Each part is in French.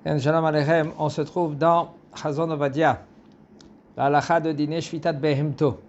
Shalom Aleichem, on se trouve dans Chazon Ovadia, la halakha de dîner Shvitat Behemto.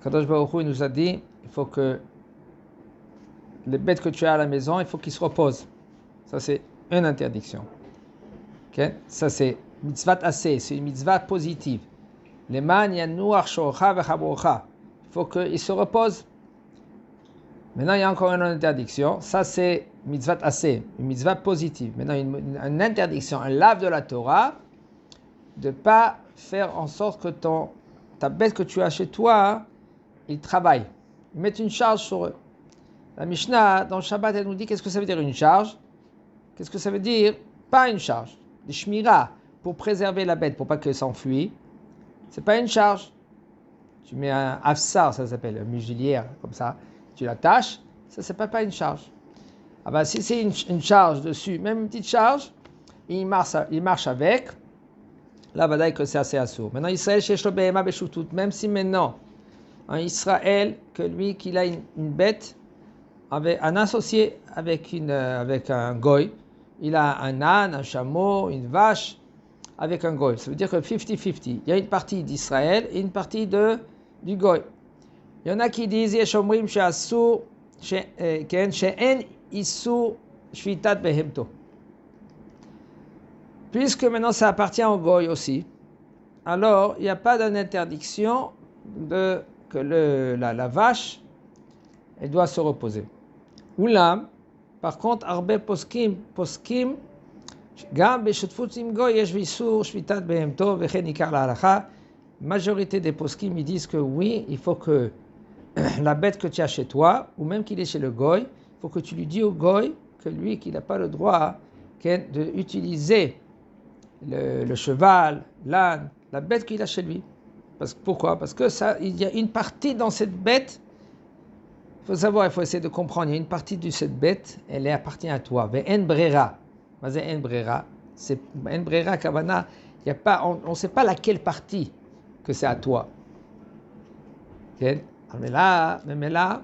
Kadosh Baruch Hu nous a dit il faut que les bêtes que tu as à la maison, il faut qu'ils se reposent. Ça, c'est une interdiction. Okay? Ça, c'est mitzvat assez, c'est une mitzvah positive. Les man yanuach shocha vechabrocha. Il faut qu'ils se reposent. Maintenant, il y a encore une interdiction. Ça, c'est mitzvah assez, une mitzvah positive. Maintenant, une interdiction, un lave de la Torah, de ne pas faire en sorte que ta bête que tu as chez toi, il travaille. Ils mettent une charge sur eux. La Mishnah, dans le Shabbat, elle nous dit qu'est-ce que ça veut dire une charge? Qu'est-ce que ça veut dire? Pas une charge. Des shmira, pour préserver la bête, pour pas qu'elle s'enfuit. C'est pas une charge. Tu mets un afsar, ça s'appelle, une muselière, comme ça. Tu l'attaches, ça c'est pas une charge. Ah ben, si c'est une charge dessus, même une petite charge, il marche avec, là, badaï que c'est assez assourd. Maintenant, Israël, même si maintenant, en Israël, que lui, qu'il a une bête, avec un associé avec un goy, il a un âne, un chameau, une vache, avec un goy. Ça veut dire que 50-50. Il y a une partie d'Israël et une partie du goy. Il y en a qui disent Yeshomrim she'asur she'en isur shvitat behemto. Puisque maintenant ça appartient au goy aussi, alors il n'y a pas d'interdiction que la vache elle doit se reposer. Oulam, par contre, arbe poskim gam beshutfut im goy yesh isur shvitat behemto vechen ikar lahalacha. Majorité des poskim ils disent que oui, il faut que la bête que tu as chez toi, ou même qu'il est chez le goy, il faut que tu lui dis au goy que lui, qu'il n'a pas le droit d'utiliser le cheval, l'âne, la bête qu'il a chez lui. Pourquoi? Parce que il y a une partie dans cette bête, il faut savoir, il faut essayer de comprendre, il y a une partie de cette bête, elle appartient à toi. En brera. En brera, c'est en brera kavana, on ne sait pas laquelle partie que c'est à toi. Okay? Mais là,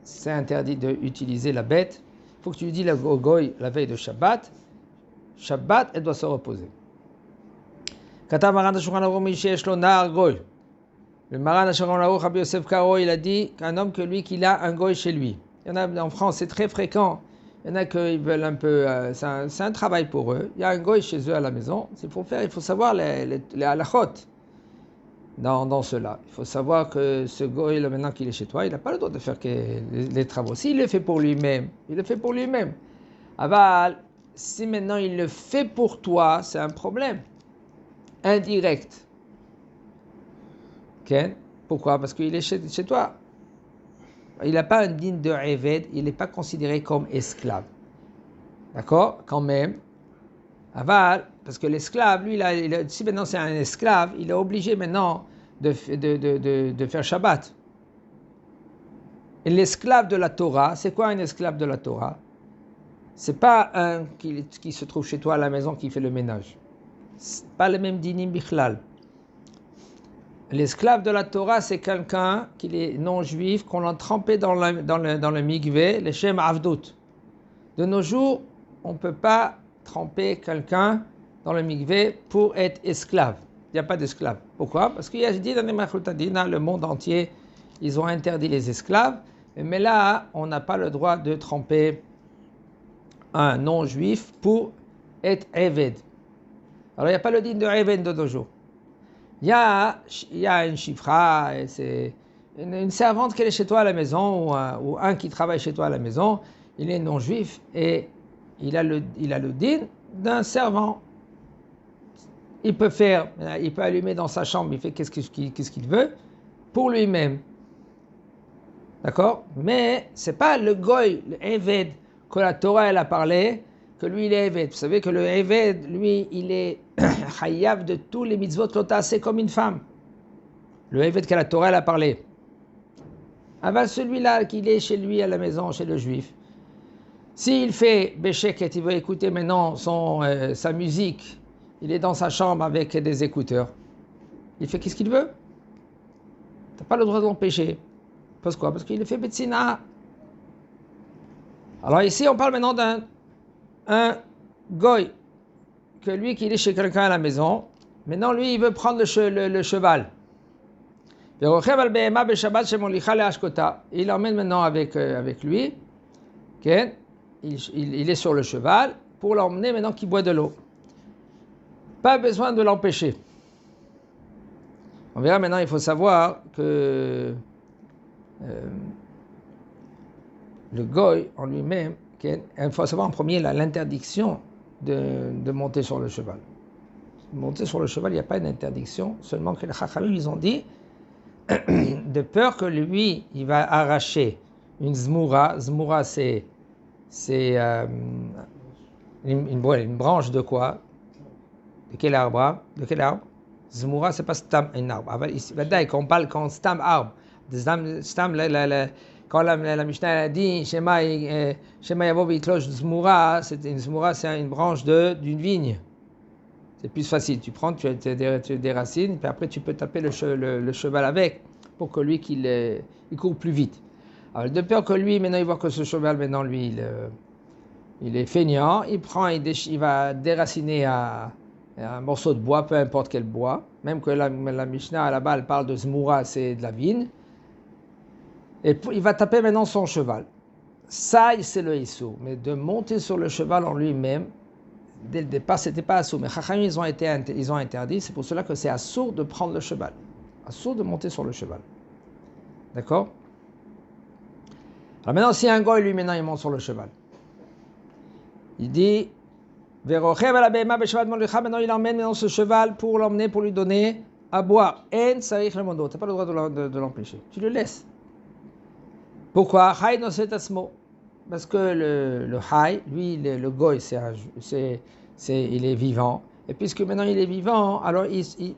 c'est interdit d'utiliser la bête. Il faut que tu lui dises au goy la veille de Shabbat, elle doit se reposer. Katav Maran HaShulchan Aruch mi sheyesh lo nar goy. Le Maran HaShulchan Aruch Rabbi Yosef Karo, il a dit qu'un homme que lui, qu'il a un goy chez lui. Il y en a en France, c'est très fréquent. Il y en a qui veulent un peu, c'est un travail pour eux. Il y a un goy chez eux à la maison. Il faut savoir les halachot. Dans cela. Il faut savoir que ce goy, maintenant qu'il est chez toi, il n'a pas le droit de faire les travaux. S'il le fait pour lui-même, il le fait pour lui-même. Aval, si maintenant il le fait pour toi, c'est un problème indirect. Okay? Pourquoi? Parce qu'il est chez toi. Il n'a pas un digne de Eved, il n'est pas considéré comme esclave. D'accord? Quand même. Aval, parce que l'esclave, lui, si maintenant c'est un esclave, il est obligé maintenant de faire Shabbat. Et l'esclave de la Torah, c'est quoi un esclave de la Torah? C'est pas un qui se trouve chez toi à la maison qui fait le ménage. C'est pas le même dinim bichlal. L'esclave de la Torah, c'est quelqu'un qui est non-juif, qu'on a trempé dans le mikvé, le shem avdut. De nos jours, on ne peut pas tremper quelqu'un dans le mikvé pour être esclave. Il n'y a pas d'esclave. Pourquoi? Parce qu'il y a dit dans les Machutadina, le monde entier, ils ont interdit les esclaves, mais là, on n'a pas le droit de tremper un non-juif pour être Eved. Alors, il n'y a pas le digne de Eved de nos jours. Il y a une chifra, c'est une servante qui est chez toi à la maison, ou un qui travaille chez toi à la maison, il est non-juif, et il a le digne d'un servant. Il peut allumer dans sa chambre, il fait qu'est-ce qu'il veut, pour lui-même. D'accord? Mais c'est pas le goy, le Eved, que la Torah elle a parlé, que lui il est Eved. Vous savez que le Eved, lui, il est chayav de tous les mitzvot lota, c'est comme une femme. Le Eved que la Torah elle a parlé. Avant celui-là qu'il est chez lui à la maison, chez le juif, s'il fait bécheket, il veut écouter maintenant sa musique, il est dans sa chambre avec des écouteurs, il fait qu'est-ce qu'il veut. Tu n'as pas le droit de l'empêcher. Pourquoi? Parce qu'il fait betsina. Alors ici, on parle maintenant d'un goy. que lui qui est chez quelqu'un à la maison, maintenant lui il veut prendre le cheval. Il l'emmène maintenant avec lui. Okay? Il est sur le cheval pour l'emmener maintenant qu'il boit de l'eau. Pas besoin de l'empêcher. On verra maintenant, il faut savoir que le goy en lui-même, il faut savoir en premier l'interdiction de monter sur le cheval. Monter sur le cheval, il n'y a pas une interdiction, seulement que les Chachamim, ils ont dit, de peur que lui, il va arracher une zmoura. Zmoura, c'est une branche de quoi? De quel arbre? Zmoura, c'est pas stam, un arbre. Quand stam arbre, quand la Mishnah a dit Shema Yavo Vitlosh Zmoura, c'est une branche d'une vigne. C'est plus facile. Tu prends, tu déracines, puis après tu peux taper le cheval avec pour que lui il court plus vite. Alors de peur que lui, maintenant il voit que ce cheval, maintenant lui, il est feignant, il va déraciner un morceau de bois, peu importe quel bois, même que la Mishnah là-bas elle parle de Zmoura, c'est de la vigne. Et il va taper maintenant son cheval. Ça, c'est le Issou. Mais de monter sur le cheval en lui-même, dès le départ, c'était pas Assou. Mais Chachamim, ils ont interdit. C'est pour cela que c'est Assou de prendre le cheval. Assou de monter sur le cheval. D'accord? Alors maintenant, si un goy, lui, maintenant, il monte sur le cheval. Il dit, maintenant, il emmène maintenant ce cheval pour l'emmener, pour lui donner à boire. En sarich le mondo. Tu n'as pas le droit de l'empêcher. Tu le laisses. Pourquoi? Parce que le Hay, lui, le goy, il est vivant. Et puisque maintenant il est vivant, alors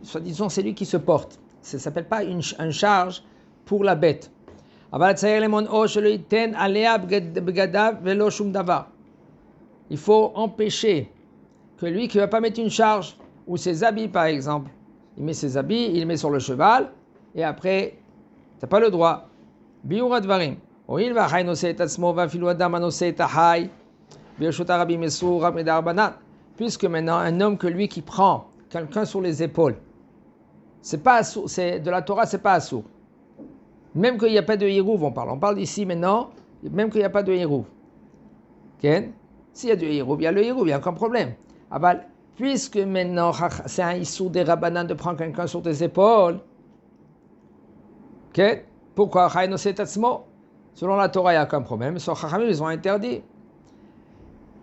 soi-disant c'est lui qui se porte. Ça ne s'appelle pas une charge pour la bête. Il faut empêcher que lui qui ne va pas mettre une charge, ou ses habits par exemple, il met ses habits, il met sur le cheval, et après, tu n'as pas le droit. Biura dvarim. Puisque maintenant un homme que lui qui prend quelqu'un sur les épaules, c'est pas assourd, c'est de la Torah, c'est pas assourd. Même qu'il n'y a pas de hirouv, on parle ici maintenant, même qu'il n'y a pas de hirouv. Okay? S'il y a du hirouv, il y a le hirouv, il n'y a aucun problème. Puisque maintenant c'est un issour des rabbanan de prendre quelqu'un sur tes épaules, okay? Pourquoi? Selon la Torah, il n'y a aucun problème. Sur Chachamim, ils ont interdit.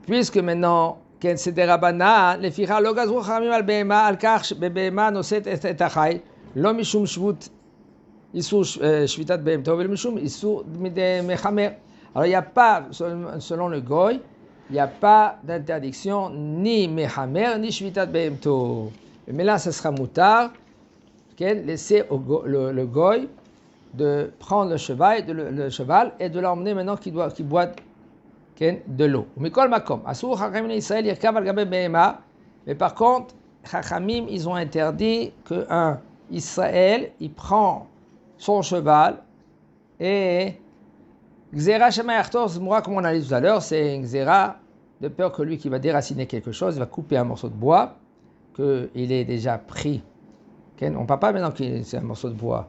Puisque maintenant, c'est des rabbanan, les fira lo gazru Chachamim al behema al kach bebehema noset et achai lo mishum shvut isur shvitat behemto vel mishum isur mechamer. Alors il n'y a pas, selon le goy, il n'y a pas d'interdiction ni mechamer ni shvitat behemto. Mais là, ce sera moutar, laisser le goy de prendre le cheval et de l'emmener maintenant qu'il boit de l'eau. Mais par contre, Chachamim, ils ont interdit qu'un Israël, il prend son cheval et Gzera Shema Yartor Zmoura, comme on a dit tout à l'heure, c'est une Gzera de peur que lui qui va déraciner quelque chose, il va couper un morceau de bois, qu'il est déjà pris. On ne parle pas maintenant que c'est un morceau de bois.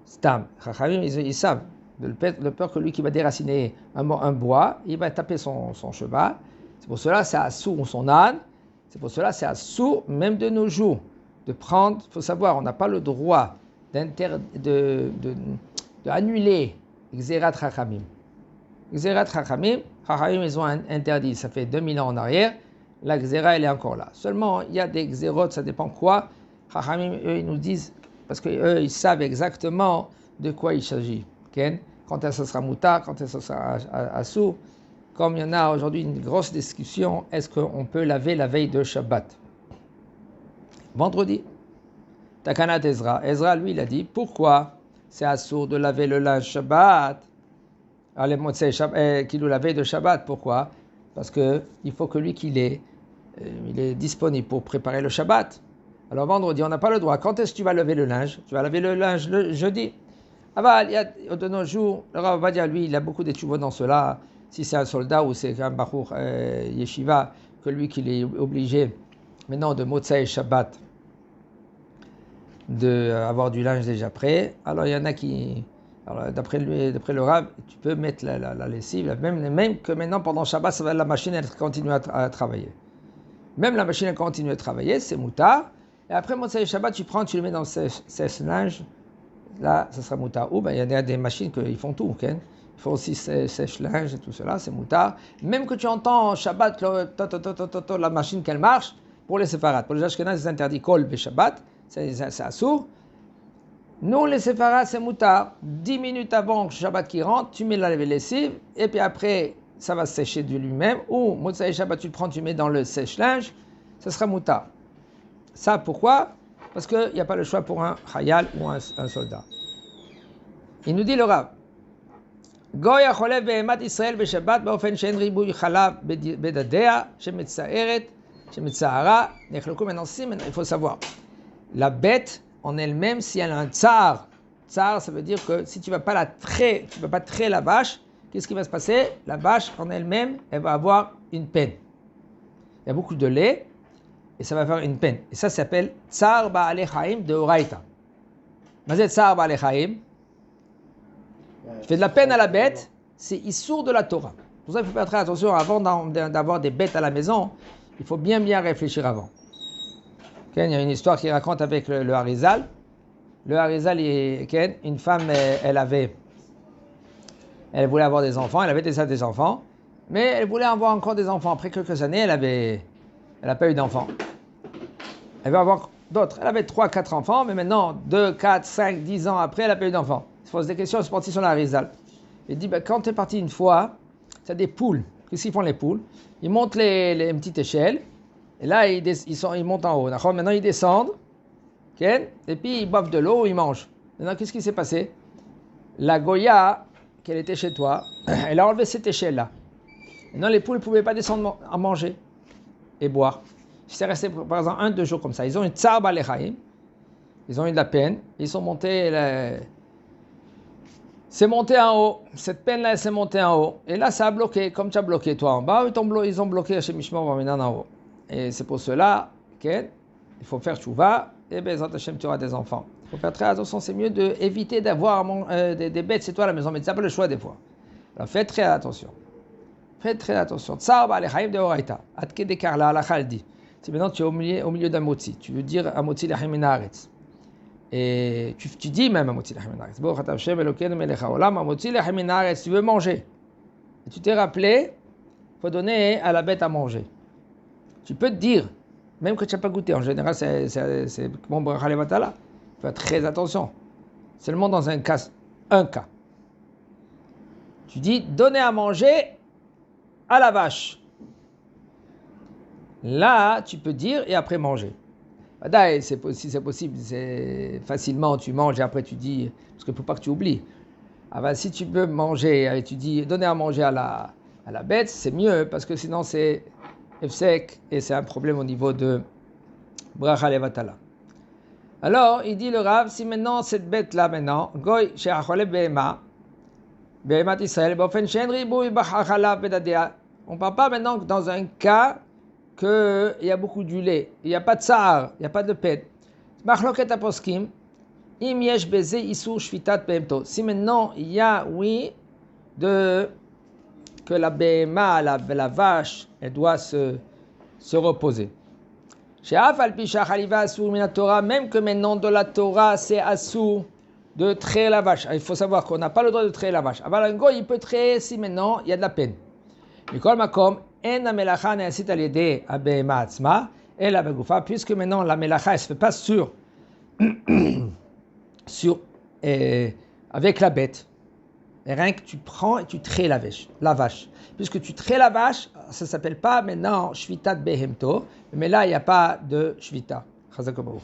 Stam, Chachamim, ils savent, de peur que lui qui va déraciner un bois, il va taper son cheval. C'est pour cela c'est assourd son âne. C'est pour cela c'est assourd même de nos jours de prendre. Il faut savoir, on n'a pas le droit d'annuler Xerat Chachamim. Xerat Chachamim, ils ont interdit. Ça fait 2000 ans en arrière. La Xera, elle est encore là. Seulement, il y a des Xerot, ça dépend quoi. Chachamim, eux, ils nous disent. Parce qu'eux, ils savent exactement de quoi il s'agit. Okay? Quand est-ce que ce sera moutar, quand est-ce que ce sera assourd. Comme il y en a aujourd'hui une grosse discussion, est-ce qu'on peut laver la veille de Shabbat? Vendredi. Takanat Ezra. Ezra, lui, il a dit, pourquoi c'est assourd de laver le linge Shabbat? Allez, qu'il la veille de Shabbat, pourquoi? Parce qu'il faut que lui il est disponible pour préparer le Shabbat. Alors vendredi, on n'a pas le droit. Quand est-ce que tu vas lever le linge? Tu vas laver le linge le jeudi. Il y a de nos jours, le Rav Ovadia, lui, il a beaucoup d'études dans cela. Si c'est un soldat ou c'est un bachour yeshiva, que lui qu'il est obligé maintenant de Motsai Shabbat, d'avoir du linge déjà prêt. Alors il y en a qui, alors, d'après le Rav, tu peux mettre la lessive, même que maintenant pendant Shabbat, la machine elle continue à travailler. Même la machine elle continue à travailler, c'est moutar. Et après Motsai Shabbat, tu le mets dans le sèche-linge. Là, ça sera moutar. Ou il y a des machines qui font tout. Okay? Ils font aussi sèche-linge et tout cela, c'est moutar. Même que tu entends en Shabbat la machine qu'elle marche, pour les séfarades. Pour les Ashkenazes, c'est interdit kol be Shabbat, c'est assourd. Nous, les séfarades, c'est moutar. 10 minutes avant que Shabbat qui rentre, tu mets la lessive, et puis après, ça va sécher de lui-même. Ou Motsai Shabbat, tu le prends, tu mets dans le sèche-linge, ça sera moutar. Ça, pourquoi? Parce qu'il n'y a pas le choix pour un chayal ou un soldat. Il nous dit le Rav, Goy acholev behemat Israël beshabbat באופן שאין ריבוי חלב בדדיה שמצערת שמצערה נחלקו. Maintenant, il faut savoir, la bête en elle-même, si elle a un tsar, ça veut dire que si tu ne vas pas traire la vache, qu'est-ce qui va se passer? La vache en elle-même, elle va avoir une peine. Il y a beaucoup de lait, et ça va faire une peine. Et ça s'appelle Tsar Ba'alei Chaim de Oraita. Mais c'est Tsar Ba'alei Chaim. Tu fais de la peine à la bête, c'est issour de la Torah. Pour ça, il faut faire très attention avant d'avoir des bêtes à la maison. Il faut bien réfléchir avant. Okay, il y a une histoire qui raconte avec le Harizal. Le Harizal, une femme, elle voulait avoir des enfants, elle avait déjà des enfants, mais elle voulait avoir encore des enfants. Après quelques années, elle n'a pas eu d'enfants. Elle veut avoir d'autres. Elle avait 3-4 enfants, mais maintenant, 2, 4, 5, 10 ans après, elle n'a pas eu d'enfants. Il se pose des questions, elle se partit sur la Harizal. Il dit, quand tu es parti une fois, tu as des poules. Qu'est-ce qu'ils font les poules? Ils montent une petite échelle, et là, ils montent en haut. D'accord? Maintenant, ils descendent, okay? Et puis ils boivent de l'eau, ils mangent. Maintenant, qu'est-ce qui s'est passé? La Goya, qu'elle était chez toi, elle a enlevé cette échelle-là. Maintenant, les poules ne pouvaient pas descendre à manger et boire. C'est resté, par exemple, 1-2 jours comme ça. Ils ont une tsar ba'alei chaim, ils ont eu de la peine, ils sont montés, c'est monté en haut. Cette peine-là, elle s'est montée en haut. Et là, ça a bloqué, comme tu as bloqué toi en bas, ils ont bloqué chez Mishmor Baminan en haut. Et c'est pour cela qu'il faut faire tchouva, et bien, Hashem, tu auras des enfants. Il faut faire très attention, c'est mieux d'éviter d'avoir des bêtes chez toi à la maison, mais tu n'as pas le choix des fois. Alors faites très attention. Faites très attention. Tsar ba'alei chaim de Oraita. Atke dekar la halakha dit. Si maintenant tu es au milieu d'un motzi, tu veux dire un motzi lachem min haaretz. Et tu dis même un motzi lachem min haaretz. Baruch ata Hashem Elokeinu melech haolam, un motzi lachem min haaretz, tu veux manger. Et tu t'es rappelé, il faut donner à la bête à manger. Tu peux te dire, même que tu n'as pas goûté, en général c'est mon bracha levatala. Il faut faire très attention. Seulement dans un cas. Tu dis, donner à manger à la vache. Là, tu peux dire et après manger. Si c'est possible, c'est facilement tu manges et après tu dis, parce qu'il ne faut pas que tu oublies. Alors, si tu peux manger et tu dis donner à manger à la bête, c'est mieux parce que sinon c'est efsek et c'est un problème au niveau de bracha levatala. Alors, il dit le Rav, si maintenant cette bête-là, goy she'achole behema, behemat Israël, b'ofen she'en ribuy b'chalav bedadea. On ne parle pas maintenant dans un cas qu'il y a beaucoup du lait, il n'y a pas de tsar, il n'y a pas de peine. Machloket aposkim, im yesh beze isur shvitat behemto. Si maintenant il y a, oui, que la behema, la vache, elle doit se reposer. She'af al pi sha'chaliva asur min Torah, même que maintenant de la Torah c'est asur de traire la vache. Il faut savoir qu'on n'a pas le droit de traire la vache. Aval un goy il peut traire si maintenant il y a de la peine. Mikol makom en amelacha ne'asit al yedei abehema atzma ela begufa, puisque maintenant la melacha elle se fait pas avec la bête. Et rien que tu prends et tu traies la vache. Puisque tu traies la vache, ça s'appelle pas maintenant shvitat behemto, mais là il n'y a pas de shvita. Chazak Baruch.